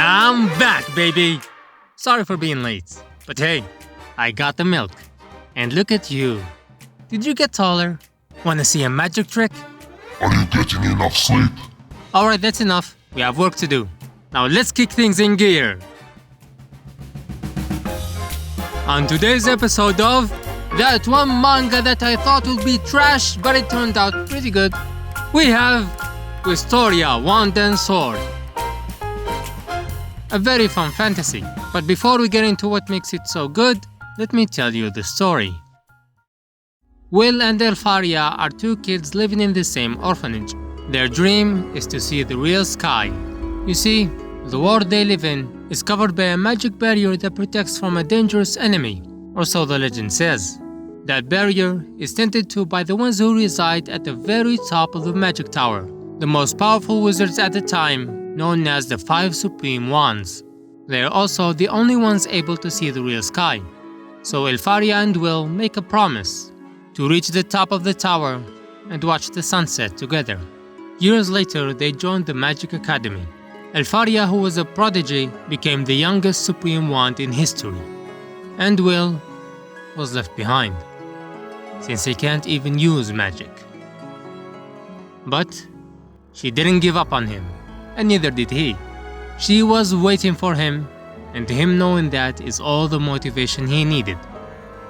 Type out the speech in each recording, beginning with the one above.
I'm back, baby! Sorry for being late, but hey, I got the milk. And look at you. Did you get taller? Wanna see a magic trick? Are you getting enough sleep? Alright, that's enough. We have work to do. Now let's kick things in gear. On today's episode of that one manga that I thought would be trash, but it turned out pretty good, we have Wistoria, Wand and Sword. A very fun fantasy, but before we get into what makes it so good, let me tell you the story. Will and Elfaria are two kids living in the same orphanage. Their dream is to see the real sky. You see, the world they live in is covered by a magic barrier that protects from a dangerous enemy, or so the legend says. That barrier is tended to by the ones who reside at the very top of the magic tower, the most powerful wizards at the time, known as the 5 Supreme Wands. They are also the only ones able to see the real sky. So Elfaria and Will make a promise to reach the top of the tower and watch the sunset together. Years later, they joined the Magic Academy. Elfaria, who was a prodigy, became the youngest Supreme Wand in history. And Will was left behind, since he can't even use magic. But she didn't give up on him, and neither did he. She was waiting for him, and him knowing that is all the motivation he needed.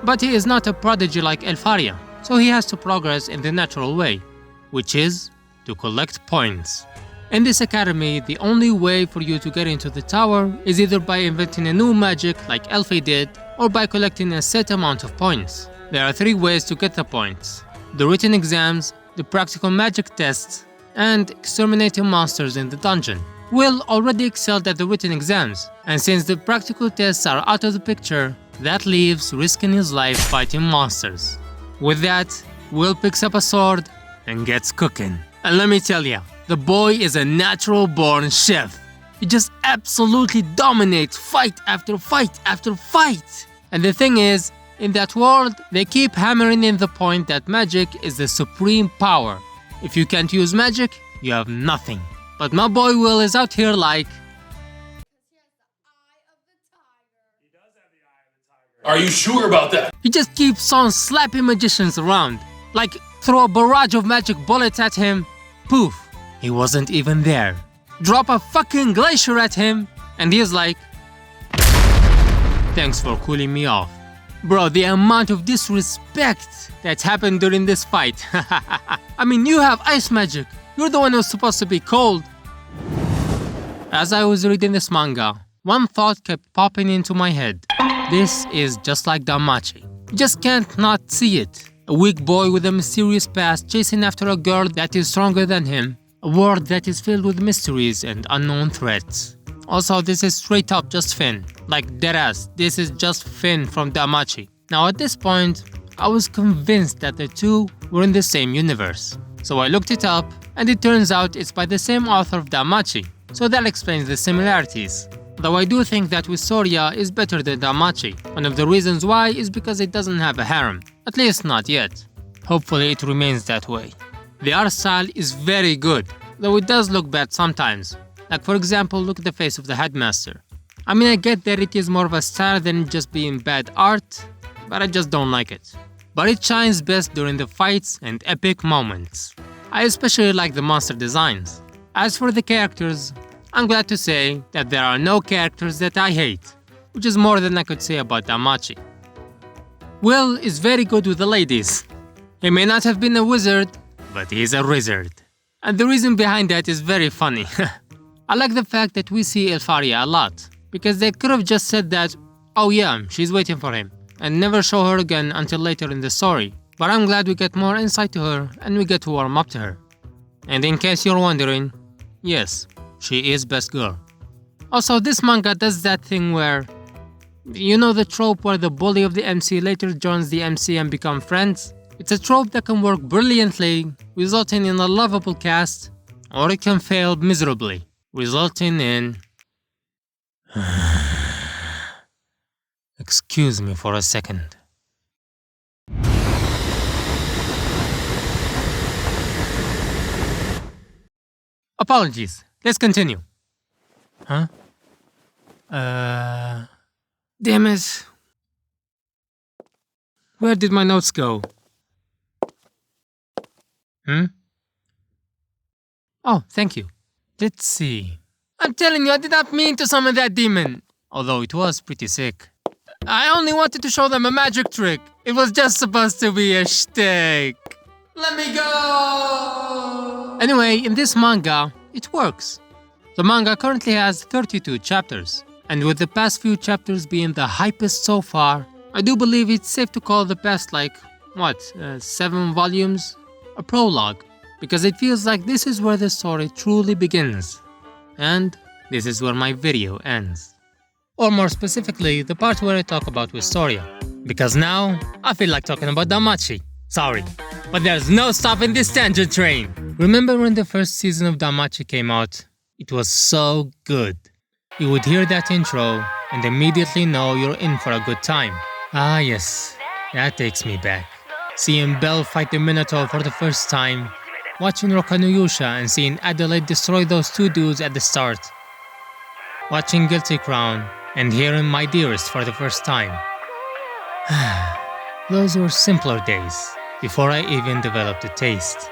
But he is not a prodigy like Elfaria, so he has to progress in the natural way, which is to collect points. In this academy, the only way for you to get into the tower is either by inventing a new magic like Elfie did, or by collecting a set amount of points. There are 3 ways to get the points: the written exams, the practical magic tests, and exterminating monsters in the dungeon. Will already excelled at the written exams, and since the practical tests are out of the picture, that leaves risking his life fighting monsters. With that, Will picks up a sword and gets cooking. And let me tell ya, the boy is a natural born chef. He just absolutely dominates fight after fight after fight. And the thing is, in that world, they keep hammering in the point that magic is the supreme power. If you can't use magic, you have nothing. But my boy Will is out here like, Are you sure about that? he just keeps on slapping magicians around. Like, throw a barrage of magic bullets at him, poof, he wasn't even there. Drop a fucking glacier at him, and he's like, thanks for cooling me off. Bro, the amount of disrespect that happened during this fight. I mean, you have ice magic. You're the one who's supposed to be cold. As I was reading this manga, one thought kept popping into my head. This is just like Danmachi. You just can't not see it. A weak boy with a mysterious past chasing after a girl that is stronger than him. A world that is filled with mysteries and unknown threats. Also, this is straight up just Finn. Like deadass, this is just Finn from Danmachi. Now at this point, I was convinced that the two were in the same universe. So I looked it up, and it turns out it's by the same author of Danmachi. So that explains the similarities. Though I do think that Wistoria is better than Danmachi. One of the reasons why is because it doesn't have a harem. At least not yet. Hopefully it remains that way. The art style is very good, though it does look bad sometimes. Like for example, look at the face of the headmaster. I mean, I get that it is more of a style than just being bad art, but I just don't like it. But it shines best during the fights and epic moments. I especially like the monster designs. As for the characters, I'm glad to say that there are no characters that I hate, which is more than I could say about Danmachi. Will is very good with the ladies. He may not have been a wizard, but he's a wizard. And the reason behind that is very funny. I like the fact that we see Elfaria a lot, because they could have just said that, oh yeah, she's waiting for him, and never show her again until later in the story. But I'm glad we get more insight to her and we get to warm up to her. And in case you're wondering, yes, she is best girl. Also, this manga does that thing where, you know the trope where the bully of the MC later joins the MC and become friends? It's a trope that can work brilliantly, resulting in a lovable cast, or it can fail miserably, resulting in... Excuse me for a second. Apologies. Let's continue. Huh? Damn it. Where did my notes go? Oh, thank you. Let's see. I'm telling you, I did not mean to summon that demon. Although it was pretty sick. I only wanted to show them a magic trick. It was just supposed to be a shtick. Let me go! Anyway, in this manga, it works. The manga currently has 32 chapters. And with the past few chapters being the hypest so far, I do believe it's safe to call the past 7 volumes a prologue. Because it feels like this is where the story truly begins. And this is where my video ends. Or more specifically, the part where I talk about Wistoria. Because now, I feel like talking about Danmachi. Sorry, but there's no stopping this tangent train! Remember when the first season of Danmachi came out? It was so good. You would hear that intro and immediately know you're in for a good time. Ah yes, that takes me back. Seeing Belle fight the Minotaur for the first time, watching Rokanuyusha and seeing Adelaide destroy those 2 dudes at the start, watching Guilty Crown and hearing My Dearest for the first time. Those were simpler days, before I even developed a taste.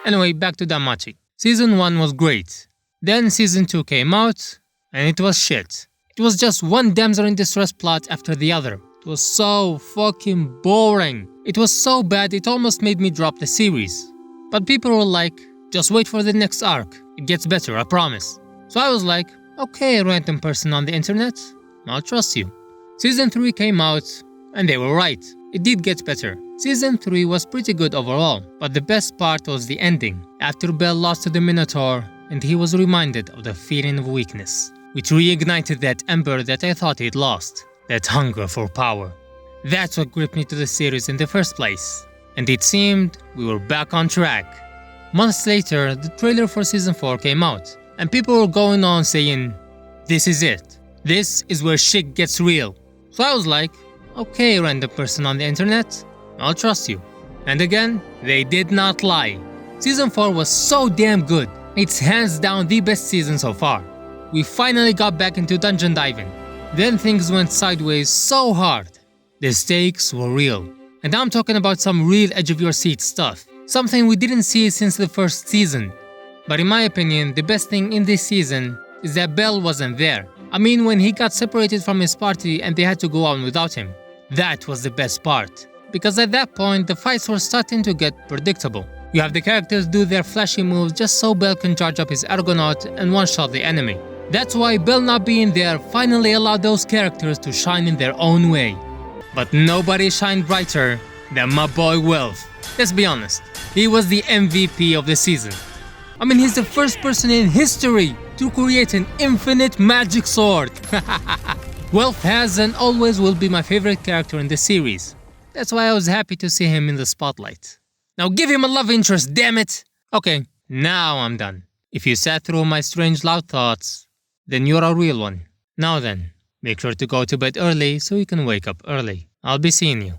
Anyway, back to Danmachi. Season 1 was great. Then Season 2 came out, and it was shit. It was just one damsel in distress plot after the other. It was so fucking boring. It was so bad it almost made me drop the series. But people were like, just wait for the next arc. It gets better, I promise. So I was like, okay, random person on the internet, I'll trust you. Season 3 came out, and they were right. It did get better. Season 3 was pretty good overall, but the best part was the ending. After Belle lost to the Minotaur, and he was reminded of the feeling of weakness, which reignited that ember that I thought he'd lost. That hunger for power. That's what gripped me to the series in the first place. And it seemed we were back on track. Months later, the trailer for Season 4 came out, and people were going on saying, this is it. This is where shit gets real. So I was like, okay, random person on the internet, I'll trust you. And again, they did not lie. Season 4 was so damn good. It's hands down the best season so far. We finally got back into dungeon diving. Then things went sideways so hard. The stakes were real. And I'm talking about some real edge of your seat stuff. Something we didn't see since the first season. But in my opinion, the best thing in this season is that Belle wasn't there. I mean, when he got separated from his party and they had to go on without him. That was the best part. Because at that point, the fights were starting to get predictable. You have the characters do their flashy moves just so Belle can charge up his Argonaut and one-shot the enemy. That's why Belle not being there finally allowed those characters to shine in their own way. But nobody shined brighter than my boy Wilf. Let's be honest, he was the MVP of the season. I mean, he's the first person in history to create an infinite magic sword. Wilf has and always will be my favorite character in the series. That's why I was happy to see him in the spotlight. Now give him a love interest, damn it! Okay, now I'm done. If you sat through my strange loud thoughts, then you're a real one. Now then, make sure to go to bed early so you can wake up early. I'll be seeing you.